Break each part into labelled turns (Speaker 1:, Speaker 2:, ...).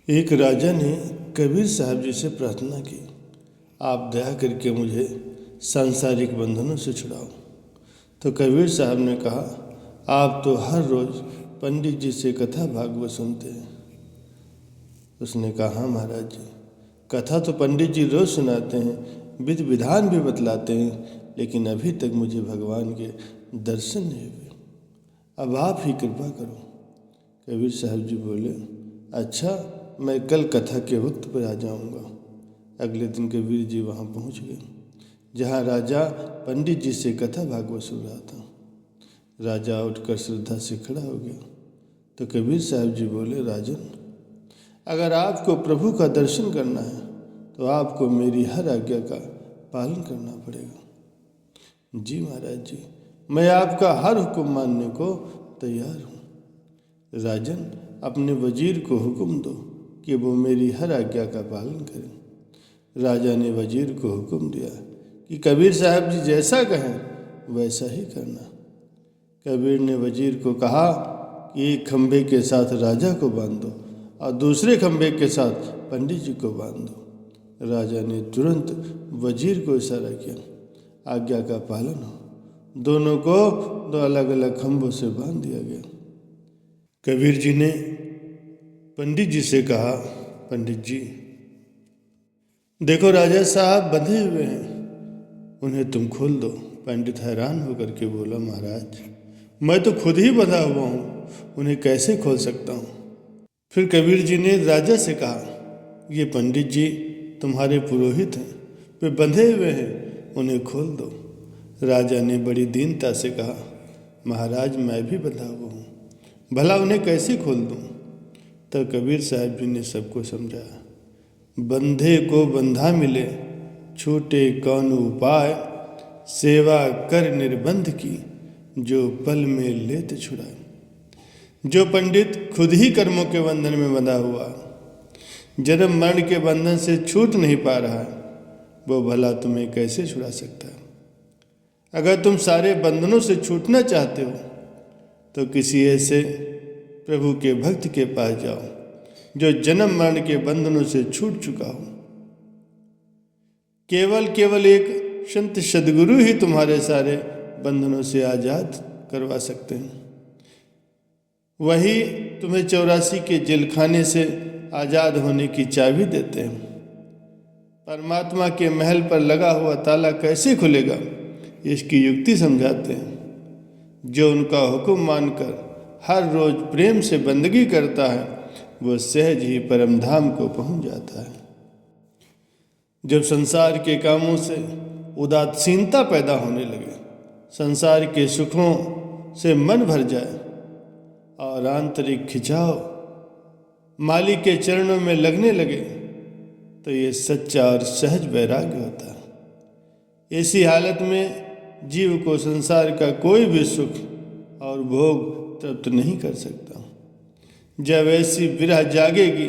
Speaker 1: एक राजा ने कबीर साहब जी से प्रार्थना की, आप दया करके मुझे सांसारिक बंधनों से छुड़ाओ। तो कबीर साहब ने कहा, आप तो हर रोज़ पंडित जी से कथा भागवत सुनते हैं। उसने कहा, हाँ महाराज जी, कथा तो पंडित जी रोज़ सुनाते हैं, विधि विधान भी बतलाते हैं, लेकिन अभी तक मुझे भगवान के दर्शन नहीं हुए। अब आप ही कृपा करो। कबीर साहब जी बोले, अच्छा, मैं कल कथा के वक्त पर आ जाऊंगा। अगले दिन कबीर जी वहाँ पहुँच गए जहाँ राजा पंडित जी से कथा भागवत सुन रहा था। राजा उठकर श्रद्धा से खड़ा हो गया। तो कबीर साहब जी बोले, राजन, अगर आपको प्रभु का दर्शन करना है तो आपको मेरी हर आज्ञा का पालन करना पड़ेगा। जी महाराज जी, मैं आपका हर हुक्म मानने को तैयार हूँ। राजन, अपने वजीर को हुक्म दो कि वो मेरी हर आज्ञा का पालन करें। राजा ने वजीर को हुक्म दिया कि कबीर साहब जी जैसा कहें वैसा ही करना। कबीर ने वजीर को कहा कि एक खंभे के साथ राजा को बांध दो और दूसरे खंभे के साथ पंडित जी को बांध दो। राजा ने तुरंत वजीर को इशारा किया, आज्ञा का पालन हो। दोनों को दो अलग अलग खंभों से बांध दिया गया। कबीर जी ने पंडित जी से कहा, पंडित जी, देखो राजा साहब बंधे हुए हैं, उन्हें तुम खोल दो। पंडित हैरान होकर के बोला, महाराज, मैं तो खुद ही बंधा हुआ हूँ, उन्हें कैसे खोल सकता हूँ। फिर कबीर जी ने राजा से कहा, ये पंडित जी तुम्हारे पुरोहित हैं, वे बंधे हुए हैं, उन्हें खोल दो। राजा ने बड़ी दीनता से कहा, महाराज, मैं भी बंधा हुआ हूँ, भला उन्हें कैसे खोल दूँ। तब कबीर साहब जी ने सबको समझाया, बंधे को बंधा मिले, छूटे कौन उपाय, सेवा कर निर्बंध की, जो पल में लेत छुड़ाए। जो पंडित खुद ही कर्मों के बंधन में बंधा हुआ, जन्म मरण के बंधन से छूट नहीं पा रहा, वो भला तुम्हें कैसे छुड़ा सकता है। अगर तुम सारे बंधनों से छूटना चाहते हो तो किसी ऐसे प्रभु के भक्त के पास जाओ जो जन्म मरण के बंधनों से छूट चुका हो। केवल एक संत सदगुरु ही तुम्हारे सारे बंधनों से आजाद करवा सकते हैं। वही तुम्हें 84 के जेलखाने से आजाद होने की चाबी देते हैं। परमात्मा के महल पर लगा हुआ ताला कैसे खुलेगा, इसकी युक्ति समझाते हैं। जो उनका हुक्म मानकर हर रोज प्रेम से बंदगी करता है, वो सहज ही परम धाम को पहुंच जाता है। जब संसार के कामों से उदासीनता पैदा होने लगे, संसार के सुखों से मन भर जाए और आंतरिक खिंचाव मालिक के चरणों में लगने लगे, तो ये सच्चा और सहज वैराग्य होता है। ऐसी हालत में जीव को संसार का कोई भी सुख और भोग तृप्त नहीं कर सकता। जब ऐसी विरह जागेगी,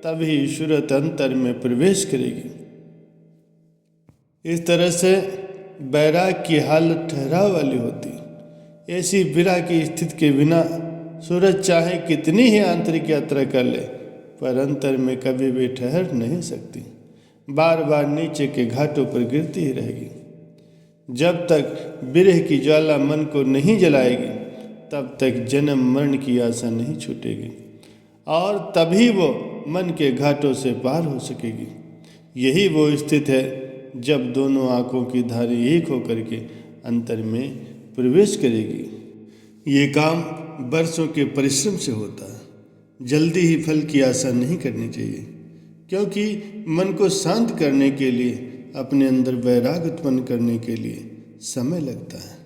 Speaker 1: तभी सूरत अंतर में प्रवेश करेगी। इस तरह से बैराग की हालत ठहराव वाली होती। ऐसी विरह की स्थिति के बिना सूरज चाहे कितनी ही आंतरिक यात्रा कर ले, पर अंतर में कभी भी ठहर नहीं सकती। बार बार नीचे के घाटों पर गिरती ही रहेगी। जब तक विरह की ज्वाला मन को नहीं जलाएगी, तब तक जन्म मरण की आशा नहीं छूटेगी और तभी वो मन के घाटों से पार हो सकेगी। यही वो स्थिति है जब दोनों आँखों की धारें एक होकर के अंतर में प्रवेश करेगी। ये काम बरसों के परिश्रम से होता है। जल्दी ही फल की आशा नहीं करनी चाहिए, क्योंकि मन को शांत करने के लिए, अपने अंदर वैराग्य उत्पन्न करने के लिए समय लगता है।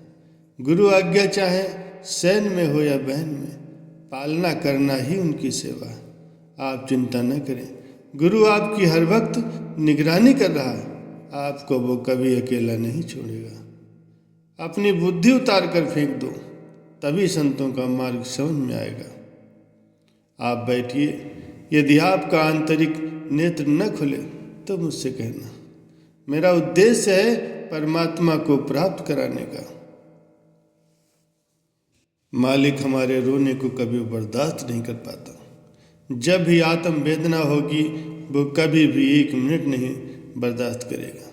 Speaker 1: गुरु आज्ञा चाहे सैन में हो या बहन में, पालना करना ही उनकी सेवा है। आप चिंता न करें, गुरु आपकी हर वक्त निगरानी कर रहा है, आपको वो कभी अकेला नहीं छोड़ेगा। अपनी बुद्धि उतार कर फेंक दो, तभी संतों का मार्ग समझ में आएगा। आप बैठिए, यदि आपका आंतरिक नेत्र न खुले तो मुझसे कहना। मेरा उद्देश्य है परमात्मा को प्राप्त कराने का। मालिक हमारे रोने को कभी बर्दाश्त नहीं कर पाता। जब भी आत्म वेदना होगी वो कभी भी 1 मिनट नहीं बर्दाश्त करेगा।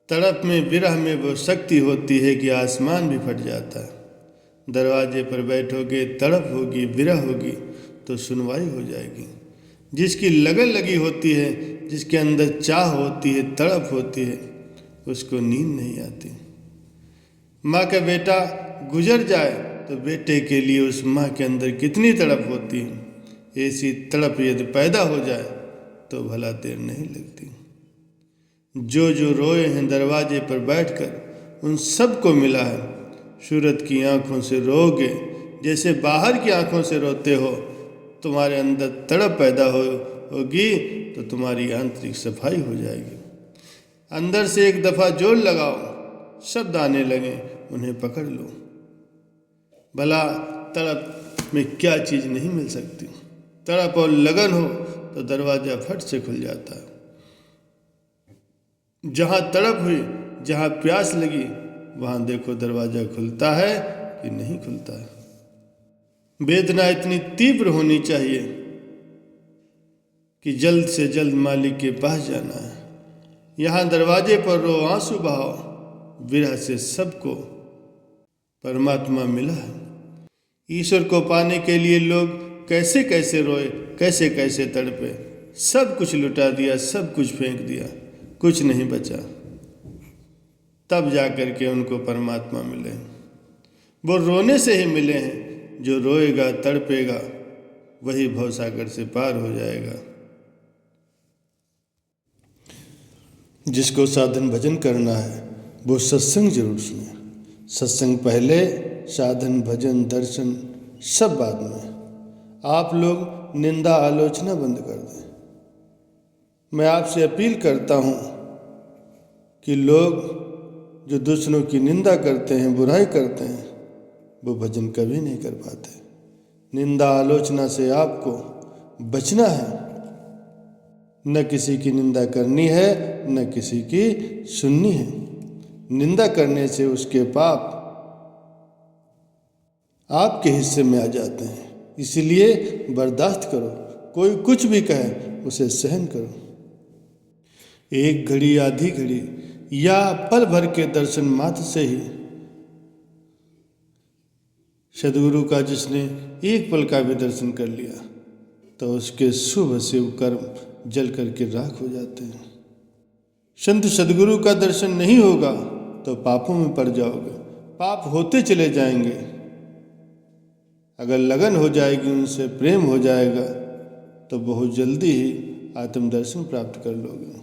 Speaker 1: तड़प में विरह में वो शक्ति होती है कि आसमान भी फट जाता है। दरवाजे पर बैठोगे, तड़प होगी, विरह होगी तो सुनवाई हो जाएगी। जिसकी लगन लगी होती है, जिसके अंदर चाह होती है, तड़प होती है, उसको नींद नहीं आती। माँ का बेटा गुजर जाए तो बेटे के लिए उस माँ के अंदर कितनी तड़प होती है। ऐसी तड़प यदि पैदा हो जाए तो भला देर नहीं लगती। जो जो रोए हैं दरवाजे पर बैठकर उन सबको मिला है। सूरत की आंखों से रोगे जैसे बाहर की आंखों से रोते हो। तुम्हारे अंदर तड़प पैदा होगी तो तुम्हारी आंतरिक सफाई हो जाएगी। अंदर से एक दफ़ा जोर लगाओ, शब्द आने लगे, उन्हें पकड़ लो। भला तड़प में क्या चीज़ नहीं मिल सकती। तड़प और लगन हो तो दरवाज़ा फट से खुल जाता है। जहाँ तड़प हुई, जहाँ प्यास लगी, वहाँ देखो दरवाज़ा खुलता है कि नहीं खुलता है। वेदना इतनी तीव्र होनी चाहिए कि जल्द से जल्द मालिक के पास जाना है। यहाँ दरवाजे पर रो, आंसू बहाओ। विरह से सबको परमात्मा मिला है। ईश्वर को पाने के लिए लोग कैसे कैसे रोए, कैसे कैसे तड़पे। सब कुछ लुटा दिया, सब कुछ फेंक दिया, कुछ नहीं बचा। तब जा कर के उनको परमात्मा मिले। वो रोने से ही मिले हैं। जो रोएगा, तड़पेगा, वही भवसागर से पार हो जाएगा। जिसको साधन भजन करना है वो सत्संग जरूर सुने। सत्संग पहले, साधन भजन दर्शन सब बाद में। आप लोग निंदा आलोचना बंद कर दें। मैं आपसे अपील करता हूँ कि लोग जो दूसरों की निंदा करते हैं, बुराई करते हैं, वो भजन कभी नहीं कर पाते। निंदा आलोचना से आपको बचना है। न किसी की निंदा करनी है, न किसी की सुननी है। निंदा करने से उसके पाप आपके हिस्से में आ जाते हैं। इसलिए बर्दाश्त करो। कोई कुछ भी कहे उसे सहन करो। एक घड़ी, आधी घड़ी या पल भर के दर्शन मात्र से ही सदगुरु का जिसने एक पल का भी दर्शन कर लिया तो उसके शुभ शिव कर्म जल करके राख हो जाते हैं। संत सदगुरु का दर्शन नहीं होगा तो पापों में पड़ जाओगे। पाप होते चले जाएंगे। अगर लगन हो जाएगी, उनसे प्रेम हो जाएगा तो बहुत जल्दी ही आत्म दर्शन प्राप्त कर लोगे।